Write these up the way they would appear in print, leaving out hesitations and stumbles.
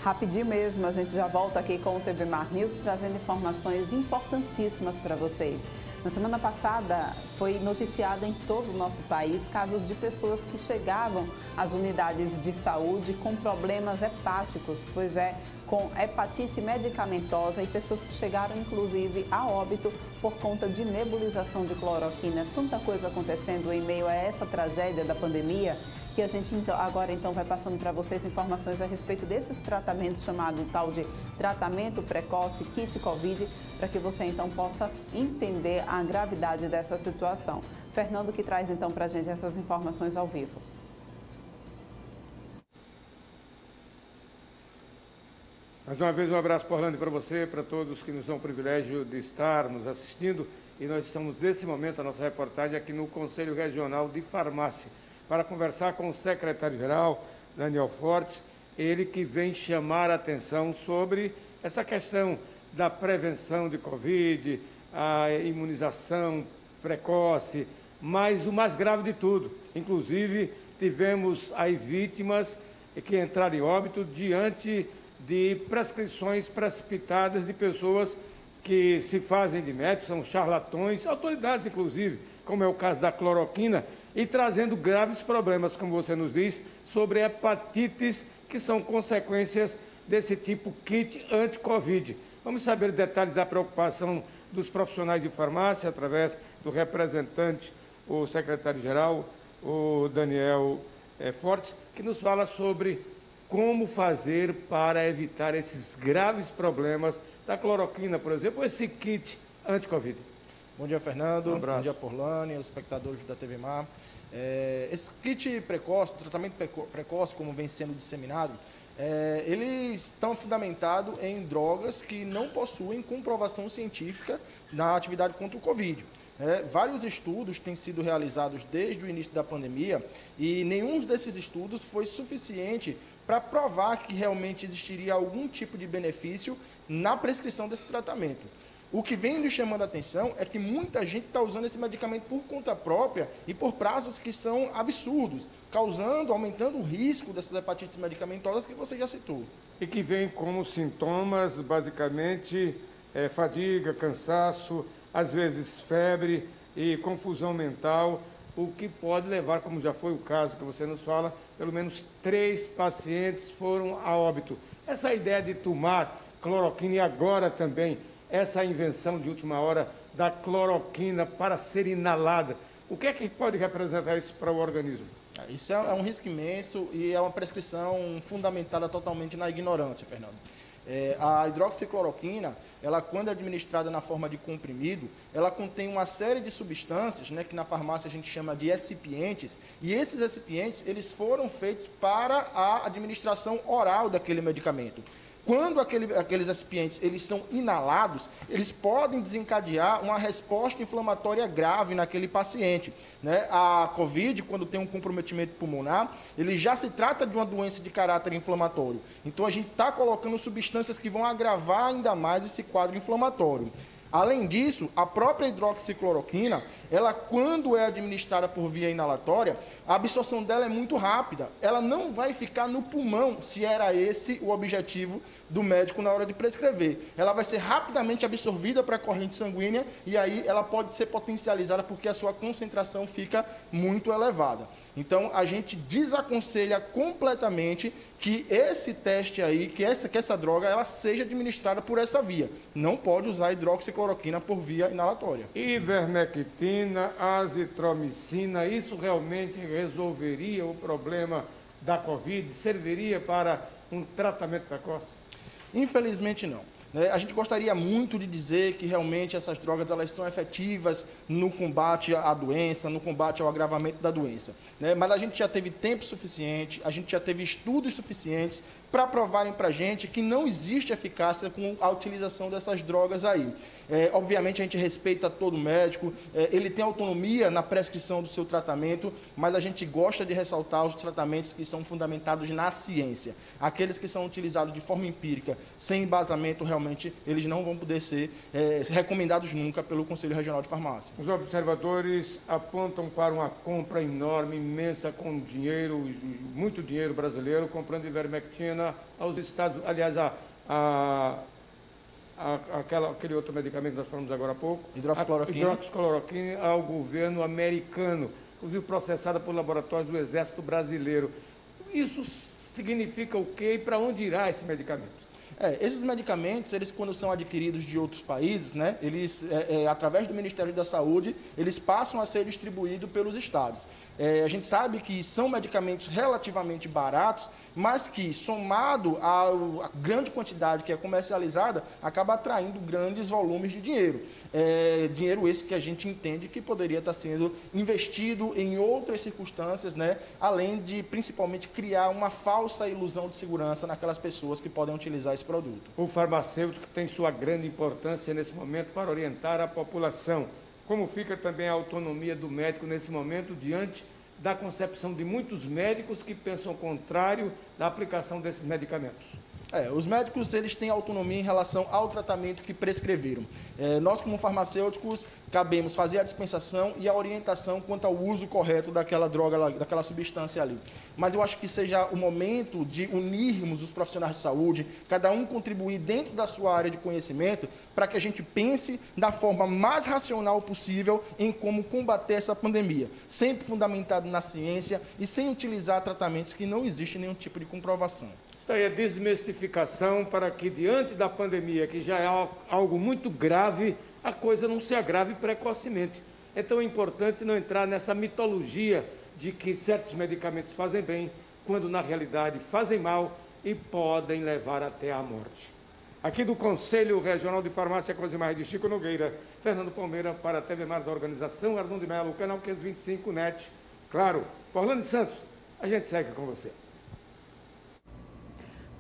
Rapidinho mesmo, a gente já volta aqui com o TV Mar News, trazendo informações importantíssimas para vocês. Na semana passada, foi noticiado em todo o nosso país casos de pessoas que chegavam às unidades de saúde com problemas hepáticos, pois é, com hepatite medicamentosa, e pessoas que chegaram, inclusive, a óbito por conta de nebulização de cloroquina. Tanta coisa acontecendo em meio a essa tragédia da pandemia, que a gente agora vai passando para vocês informações a respeito desses tratamentos, chamado tal de tratamento precoce, kit Covid, para que você então possa entender a gravidade dessa situação. Fernando que traz então para a gente essas informações ao vivo. Mais uma vez um abraço, Orlando, para você, para todos que nos dão o privilégio de estar nos assistindo. E nós estamos nesse momento, a nossa reportagem aqui no Conselho Regional de Farmácia, para conversar com o secretário-geral, Daniel Fortes, ele que vem chamar a atenção sobre essa questão da prevenção de Covid, a imunização precoce, mas o mais grave de tudo, inclusive tivemos aí vítimas que entraram em óbito diante de prescrições precipitadas de pessoas que se fazem de médicos, são charlatões, autoridades inclusive, como é o caso da cloroquina, e trazendo graves problemas, como você nos diz, sobre hepatites, que são consequências desse tipo kit anti-Covid. Vamos saber detalhes da preocupação dos profissionais de farmácia, através do representante, o secretário-geral, o Daniel Fortes, que nos fala sobre como fazer para evitar esses graves problemas da cloroquina, por exemplo, esse kit anti-Covid. Bom dia, Fernando. Um abraço. Bom dia, Porlane, os espectadores da TV Mar. Esse kit precoce, tratamento precoce, como vem sendo disseminado, eles estão fundamentados em drogas que não possuem comprovação científica na atividade contra o Covid. Vários estudos têm sido realizados desde o início da pandemia e nenhum desses estudos foi suficiente para provar que realmente existiria algum tipo de benefício na prescrição desse tratamento. O que vem nos chamando a atenção é que muita gente está usando esse medicamento por conta própria e por prazos que são absurdos, aumentando o risco dessas hepatites medicamentosas que você já citou. E que vem como sintomas, basicamente, fadiga, cansaço, às vezes febre e confusão mental, o que pode levar, como já foi o caso que você nos fala, pelo menos 3 pacientes foram a óbito. Essa ideia de tomar cloroquina e agora também essa invenção de última hora da cloroquina para ser inalada, o que é que pode representar isso para o organismo? Isso é um risco imenso e é uma prescrição fundamentada totalmente na ignorância, Fernando. A hidroxicloroquina, ela, quando é administrada na forma de comprimido, ela contém uma série de substâncias, que na farmácia a gente chama de excipientes, e esses excipientes eles foram feitos para a administração oral daquele medicamento. Quando aqueles excipientes eles são inalados, eles podem desencadear uma resposta inflamatória grave naquele paciente. A Covid, quando tem um comprometimento pulmonar, ele já se trata de uma doença de caráter inflamatório. Então, a gente está colocando substâncias que vão agravar ainda mais esse quadro inflamatório. Além disso, a própria hidroxicloroquina, ela, quando é administrada por via inalatória, a absorção dela é muito rápida. Ela não vai ficar no pulmão, se era esse o objetivo do médico na hora de prescrever. Ela vai ser rapidamente absorvida para a corrente sanguínea e aí ela pode ser potencializada porque a sua concentração fica muito elevada. Então, a gente desaconselha completamente que esse teste aí, que essa droga, ela seja administrada por essa via. Não pode usar hidroxicloroquina por via inalatória. Ivermectina, azitromicina, isso realmente resolveria o problema da Covid? Serviria para um tratamento precoce? Infelizmente, não. A gente gostaria muito de dizer que realmente essas drogas elas são efetivas no combate à doença, no combate ao agravamento da doença. Mas a gente já teve tempo suficiente, a gente já teve estudos suficientes para provarem para a gente que não existe eficácia com a utilização dessas drogas aí. Obviamente, a gente respeita todo médico, ele tem autonomia na prescrição do seu tratamento, mas a gente gosta de ressaltar os tratamentos que são fundamentados na ciência. Aqueles que são utilizados de forma empírica, sem embasamento realmente realmente eles não vão poder ser recomendados nunca pelo Conselho Regional de Farmácia. Os observadores apontam para uma compra enorme, imensa, com dinheiro, muito dinheiro brasileiro, comprando ivermectina aos Estados Unidos, aliás, aquele outro medicamento que nós falamos agora há pouco, hidroxicloroquina, ao governo americano, inclusive processada por laboratórios do Exército Brasileiro. Isso significa o quê e para onde irá esse medicamento? Esses medicamentos, eles quando são adquiridos de outros países, né, eles, através do Ministério da Saúde, eles passam a ser distribuídos pelos estados. A gente sabe que são medicamentos relativamente baratos, mas que, somado à grande quantidade que é comercializada, acaba atraindo grandes volumes de dinheiro. Dinheiro esse que a gente entende que poderia estar sendo investido em outras circunstâncias, né, além de, principalmente, criar uma falsa ilusão de segurança naquelas pessoas que podem utilizar esse produto. O farmacêutico tem sua grande importância nesse momento para orientar a população. Como fica também a autonomia do médico nesse momento diante da concepção de muitos médicos que pensam o contrário da aplicação desses medicamentos? Os médicos eles têm autonomia em relação ao tratamento que prescreveram. Nós, como farmacêuticos, cabemos fazer a dispensação e a orientação quanto ao uso correto daquela droga, daquela substância ali. Mas eu acho que seja o momento de unirmos os profissionais de saúde, cada um contribuir dentro da sua área de conhecimento, para que a gente pense da forma mais racional possível em como combater essa pandemia, sempre fundamentado na ciência e sem utilizar tratamentos que não existe nenhum tipo de comprovação. Isso aí é desmistificação para que, diante da pandemia, que já é algo muito grave, a coisa não se agrave precocemente. Então é importante não entrar nessa mitologia de que certos medicamentos fazem bem, quando na realidade fazem mal e podem levar até a morte. Aqui do Conselho Regional de Farmácia com as imagens de Chico Nogueira, Fernando Palmeira para a TV Mar da Organização, Arnon de Mello, canal 525 NET. Claro, Orlando Santos, a gente segue com você.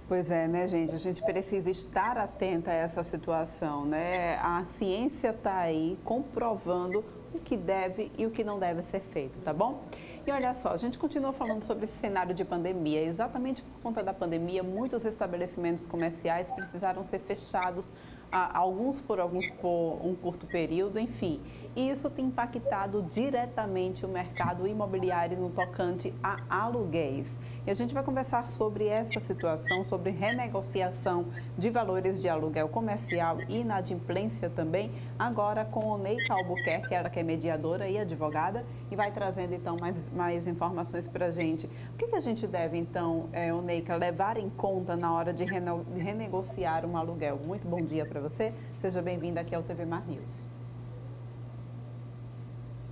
Pois é, né, gente? A gente precisa estar atenta a essa situação, né? A ciência está aí comprovando o que deve e o que não deve ser feito, tá bom? E olha só, a gente continua falando sobre esse cenário de pandemia. Exatamente por conta da pandemia, muitos estabelecimentos comerciais precisaram ser fechados, alguns por um curto período, enfim. E isso tem impactado diretamente o mercado imobiliário no tocante a aluguéis. E a gente vai conversar sobre essa situação, sobre renegociação de valores de aluguel comercial e inadimplência também, agora com Oneika Albuquerque, ela que é mediadora e advogada, e vai trazendo então mais informações para a gente. O que a gente deve então, Oneika, levar em conta na hora de renegociar um aluguel? Muito bom dia para você, seja bem-vinda aqui ao TV Mar News.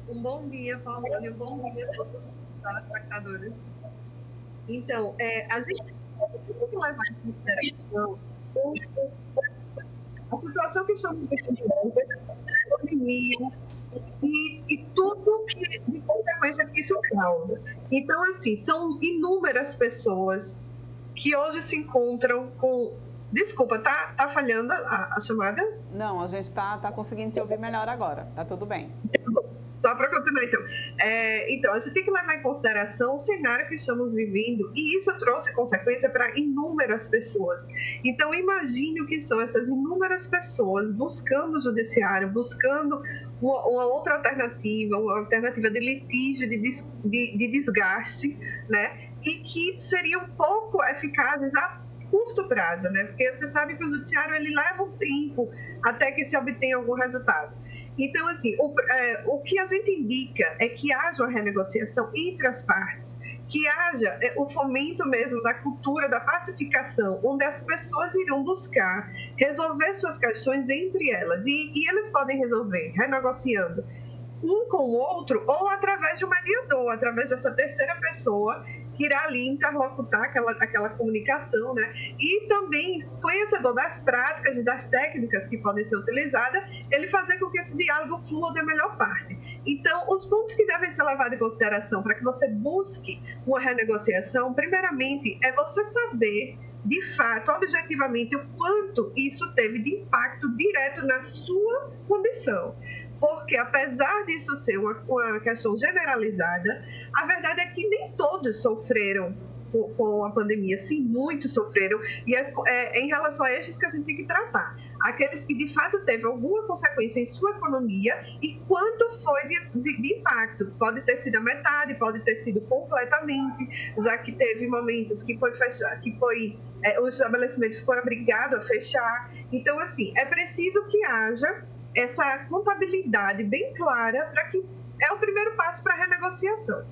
Um bom dia, Paulinho. Bom dia a todos os telespectadores. Então, a gente tem que levar em consideração a situação que estamos vivendo hoje, a pandemia e tudo de consequência que isso causa. Então, assim, são inúmeras pessoas que hoje se encontram com... Desculpa, tá falhando a chamada? Não, a gente tá conseguindo te ouvir melhor agora. Tá tudo bem. Só para continuar, então. Então, a gente tem que levar em consideração o cenário que estamos vivendo e isso trouxe consequência para inúmeras pessoas. Então, imagine o que são essas inúmeras pessoas buscando o judiciário, buscando uma outra alternativa, uma alternativa de litígio, de desgaste, né? E que seriam pouco eficazes a curto prazo, né? Porque você sabe que o judiciário ele leva um tempo até que se obtenha algum resultado. Então, assim, o que a gente indica é que haja uma renegociação entre as partes, que haja o fomento mesmo da cultura da pacificação, onde as pessoas irão buscar resolver suas questões entre elas. E elas podem resolver renegociando um com o outro ou através de um mediador, através dessa terceira pessoa que irá ali interlocutar aquela comunicação, né? E também, conhecedor das práticas e das técnicas que podem ser utilizadas, ele fazer com que esse diálogo flua da melhor parte. Então, os pontos que devem ser levados em consideração para que você busque uma renegociação, primeiramente, é você saber, de fato, objetivamente, o quanto isso teve de impacto direto na sua condição. Porque, apesar disso ser uma questão generalizada, a verdade é que nem todos sofreram com a pandemia, sim, muito sofreram, e é em relação a estes que a gente tem que tratar. Aqueles que, de fato, teve alguma consequência em sua economia e quanto foi de impacto. Pode ter sido a metade, pode ter sido completamente, já que teve momentos que foi fechar, os estabelecimentos foram obrigados a fechar. Então, assim, é preciso que haja essa contabilidade bem clara para que é o primeiro passo para a renegociação.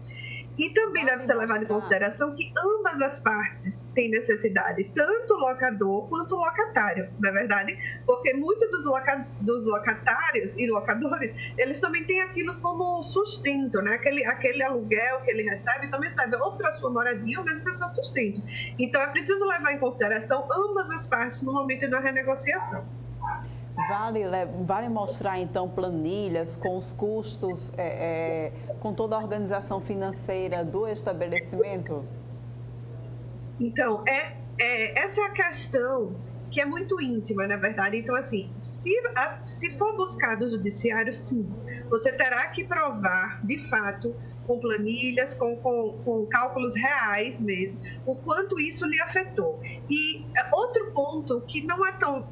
E também deve ser levado em consideração que ambas as partes têm necessidade, tanto o locador quanto o locatário, não é verdade? Porque muitos dos locatários e locadores, eles também têm aquilo como sustento, né? Aquele aluguel que ele recebe também serve ou para a sua moradia ou mesmo para o seu sustento. Então, é preciso levar em consideração ambas as partes no momento da renegociação. Vale mostrar, então, planilhas com os custos, com toda a organização financeira do estabelecimento? Então, essa é a questão que é muito íntima, na verdade. Então, assim, se for buscar do judiciário, sim, você terá que provar, de fato, com planilhas, com cálculos reais mesmo, o quanto isso lhe afetou. E outro ponto que não é tão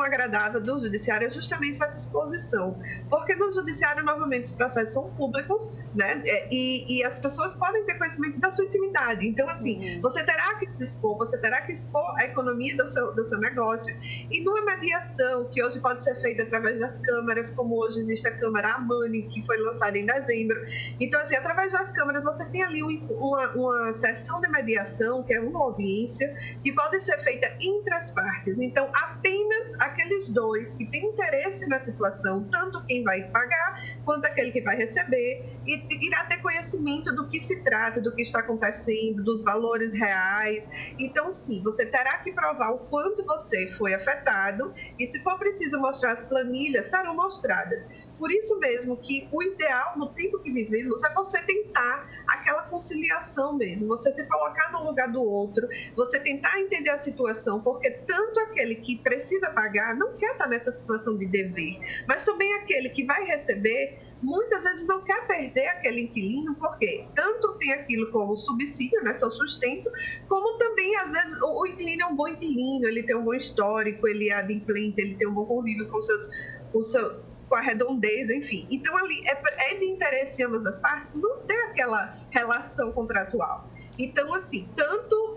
agradável do judiciário é justamente essa exposição, porque no judiciário, novamente, os processos são públicos, né, e as pessoas podem ter conhecimento da sua intimidade. Então, assim, você terá que se expor, você terá que expor a economia do seu negócio, e numa mediação, que hoje pode ser feita através das câmaras, como hoje existe a Câmara Amani, que foi lançada em dezembro. Então, assim, através das câmaras, você tem ali uma sessão de mediação, que é uma audiência, que pode ser feita entre as partes. Então, apenas aqueles dois que têm interesse na situação, tanto quem vai pagar quanto aquele que vai receber, e irá ter conhecimento do que se trata, do que está acontecendo, dos valores reais. Então, sim, você terá que provar o quanto você foi afetado e, se for preciso mostrar as planilhas, serão mostradas. Por isso mesmo que o ideal no tempo que vivemos é você tentar aquela conciliação mesmo, você se colocar no lugar do outro, você tentar entender a situação, porque tanto aquele que precisa pagar não quer estar nessa situação de dever, mas também aquele que vai receber muitas vezes não quer perder aquele inquilino, porque tanto tem aquilo como subsídio, né, seu sustento, como também, às vezes, o inquilino é um bom inquilino, ele tem um bom histórico, ele é adimplente, ele tem um bom convívio com a redondez, enfim. Então, ali é de interesse em ambas as partes não ter aquela relação contratual. Então, assim, tanto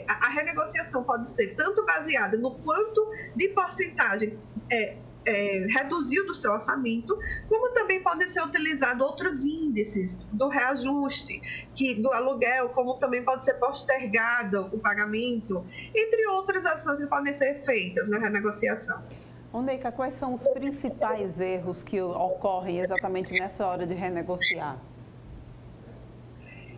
a renegociação pode ser tanto baseada no quanto de porcentagem reduziu do seu orçamento, como também podem ser utilizados outros índices do reajuste, do aluguel, como também pode ser postergado o pagamento, entre outras ações que podem ser feitas na renegociação. Ondeica, quais são os principais erros que ocorrem exatamente nessa hora de renegociar?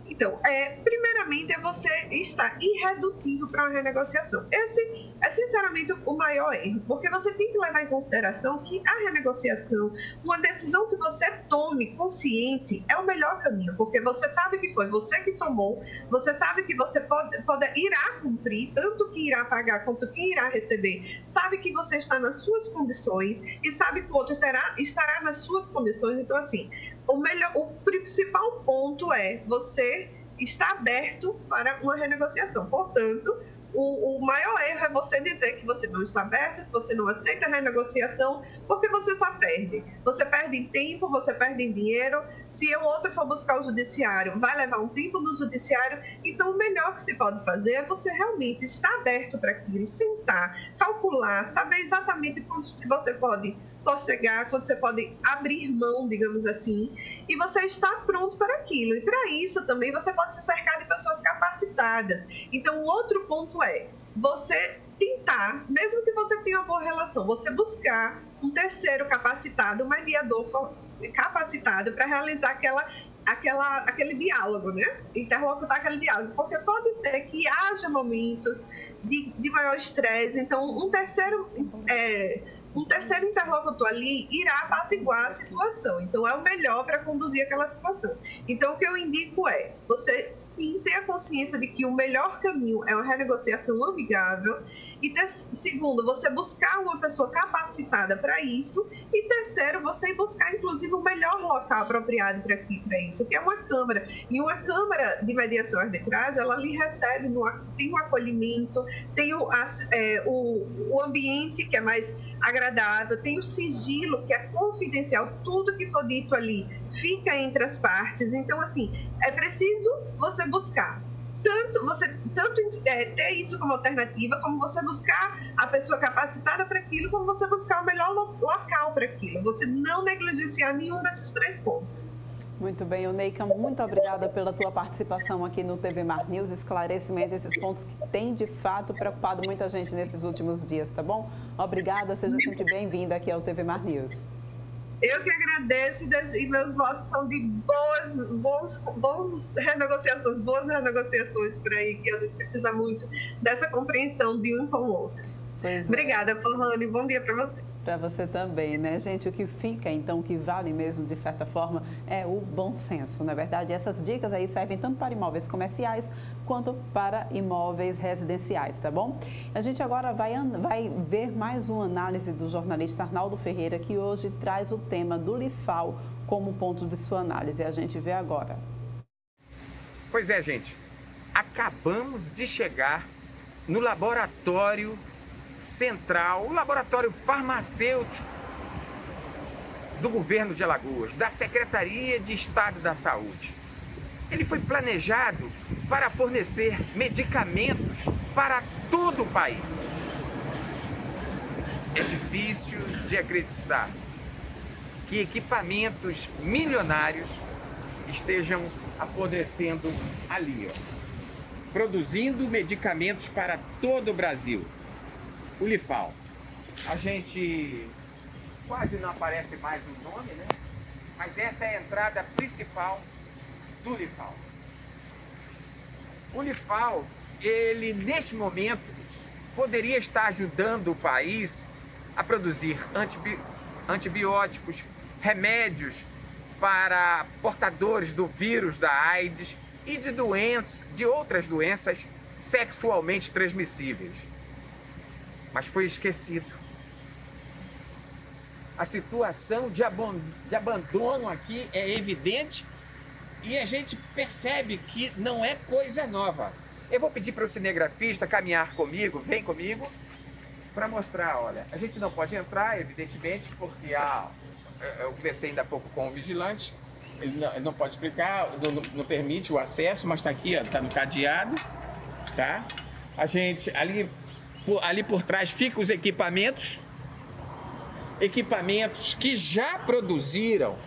Então, primeiramente, é você estar irredutível para uma renegociação. Esse é, sinceramente, o maior erro, porque você tem que levar em consideração que a renegociação, uma decisão que você tome consciente, é o melhor caminho, porque você sabe que foi você que tomou, você sabe que você irá cumprir, tanto que irá pagar quanto que irá receber, sabe que você está nas suas condições e sabe que o outro estará nas suas condições. Então, assim, o principal ponto é você estar aberto para uma renegociação. Portanto, o maior erro é você dizer que você não está aberto, que você não aceita a renegociação, porque você só perde. Você perde em tempo, você perde em dinheiro. Se o outro for buscar o judiciário, vai levar um tempo no judiciário. Então, o melhor que se pode fazer é você realmente estar aberto para aquilo, sentar, calcular, saber exatamente quanto você pode postergar, quando você pode abrir mão, digamos assim, e você está pronto para aquilo. E para isso também você pode se cercar de pessoas capacitadas. Então, o outro ponto é você tentar, mesmo que você tenha uma boa relação, você buscar um terceiro capacitado, um mediador capacitado para realizar aquele diálogo, né? Interlocutar aquele diálogo, porque pode ser que haja momentos de maior estresse. Então, um terceiro um terceiro interlocutor ali irá apaziguar a situação. Então, é o melhor para conduzir aquela situação. Então, o que eu indico é você sim ter a consciência de que o melhor caminho é uma renegociação amigável. E segundo, você buscar uma pessoa capacitada para isso. E terceiro, você ir buscar, inclusive, o melhor local apropriado para isso, que é uma Câmara. E uma Câmara de Mediação e Arbitragem, ela lhe recebe, tem o acolhimento, tem o ambiente que é mais agradável, tem o sigilo que é confidencial, tudo que for dito ali fica entre as partes. Então, assim, é preciso você buscar ter isso como alternativa, como você buscar a pessoa capacitada para aquilo, como você buscar o melhor local para aquilo. Você não negligenciar nenhum desses 3 pontos. Muito bem, Oneika, muito obrigada pela tua participação aqui no TV Mar News, esclarecimento desses pontos que tem de fato preocupado muita gente nesses últimos dias, tá bom? Obrigada, seja sempre bem-vinda aqui ao TV Mar News. Eu que agradeço e meus votos são de boas renegociações por aí, que a gente precisa muito dessa compreensão de um com o outro. Obrigada, Forlane, bom dia para você. Para você também, né, gente? O que fica, então, o que vale mesmo, de certa forma, é o bom senso, na verdade. Essas dicas aí servem tanto para imóveis comerciais quanto para imóveis residenciais, tá bom? A gente agora vai ver mais uma análise do jornalista Arnaldo Ferreira, que hoje traz o tema do Lifal como ponto de sua análise. A gente vê agora. Pois é, gente. Acabamos de chegar no laboratório central, o laboratório farmacêutico do governo de Alagoas, da Secretaria de Estado da Saúde. Ele foi planejado para fornecer medicamentos para todo o país. É difícil de acreditar que equipamentos milionários estejam apodrecendo ali, produzindo medicamentos para todo o Brasil. O Lifal. A gente quase não aparece mais o nome, né? Mas essa é a entrada principal do Lifal. O Lifal, ele neste momento poderia estar ajudando o país a produzir antibióticos, remédios para portadores do vírus da AIDS e de outras doenças sexualmente transmissíveis. Mas foi esquecido. A situação de abandono aqui é evidente e a gente percebe que não é coisa nova. Eu vou pedir para o cinegrafista caminhar comigo, vem comigo, para mostrar, olha, a gente não pode entrar, evidentemente, porque eu conversei ainda há pouco com o vigilante, ele não pode explicar, não permite o acesso, mas está aqui, está no cadeado, tá? A gente, ali por trás ficam os equipamentos que já produziram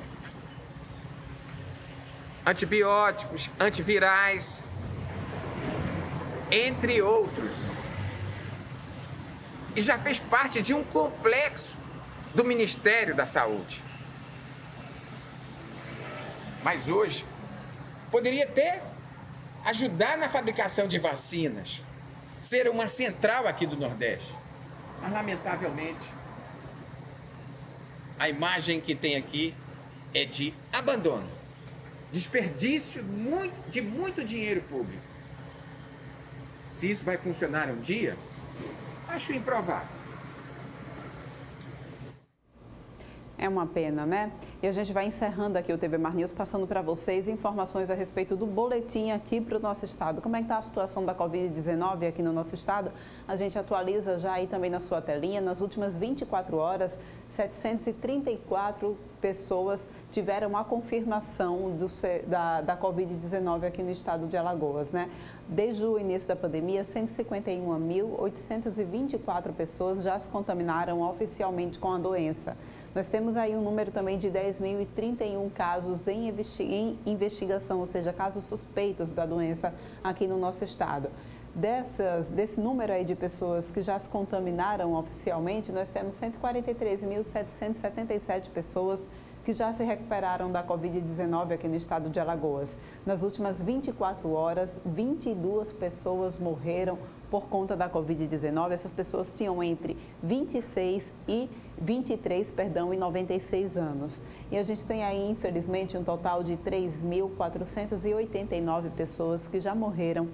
antibióticos, antivirais, entre outros. E já fez parte de um complexo do Ministério da Saúde. Mas hoje poderia até ajudar na fabricação de vacinas, ser uma central aqui do Nordeste. Mas, lamentavelmente, a imagem que tem aqui é de abandono, desperdício de muito dinheiro público. Se isso vai funcionar um dia, acho improvável. É uma pena, né? E a gente vai encerrando aqui o TV Mar News, passando para vocês informações a respeito do boletim aqui para o nosso estado. Como é que está a situação da Covid-19 aqui no nosso estado? A gente atualiza já aí também na sua telinha. Nas últimas 24 horas, 734 pessoas tiveram a confirmação da Covid-19 aqui no estado de Alagoas, né? Desde o início da pandemia, 151.824 pessoas já se contaminaram oficialmente com a doença. Nós temos aí um número também de 10.031 casos em investigação, ou seja, casos suspeitos da doença aqui no nosso estado. Desse número aí de pessoas que já se contaminaram oficialmente, nós temos 143.777 pessoas que já se recuperaram da Covid-19 aqui no estado de Alagoas. Nas últimas 24 horas, 22 pessoas morreram por conta da Covid-19. Essas pessoas tinham entre 26 e 96 anos. E a gente tem aí, infelizmente, um total de 3.489 pessoas que já morreram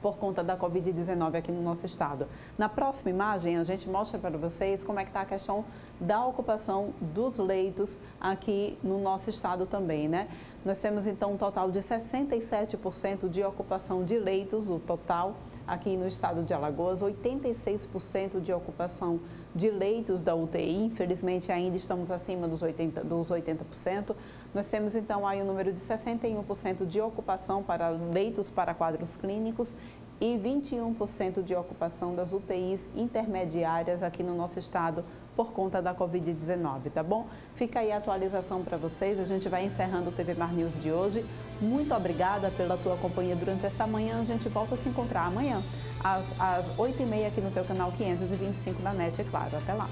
por conta da Covid-19 aqui no nosso estado. Na próxima imagem, a gente mostra para vocês como é que está a questão da ocupação dos leitos aqui no nosso estado também, né? Nós temos, então, um total de 67% de ocupação de leitos, o total aqui no estado de Alagoas, 86% de ocupação de leitos da UTI, infelizmente ainda estamos acima dos 80%. Nós temos então aí um número de 61% de ocupação para leitos para quadros clínicos e 21% de ocupação das UTIs intermediárias aqui no nosso estado por conta da Covid-19, tá bom? Fica aí a atualização para vocês, a gente vai encerrando o TV Mar News de hoje. Muito obrigada pela tua companhia durante essa manhã, a gente volta a se encontrar amanhã às 8h30 aqui no teu canal 525 da NET, é claro. Até lá!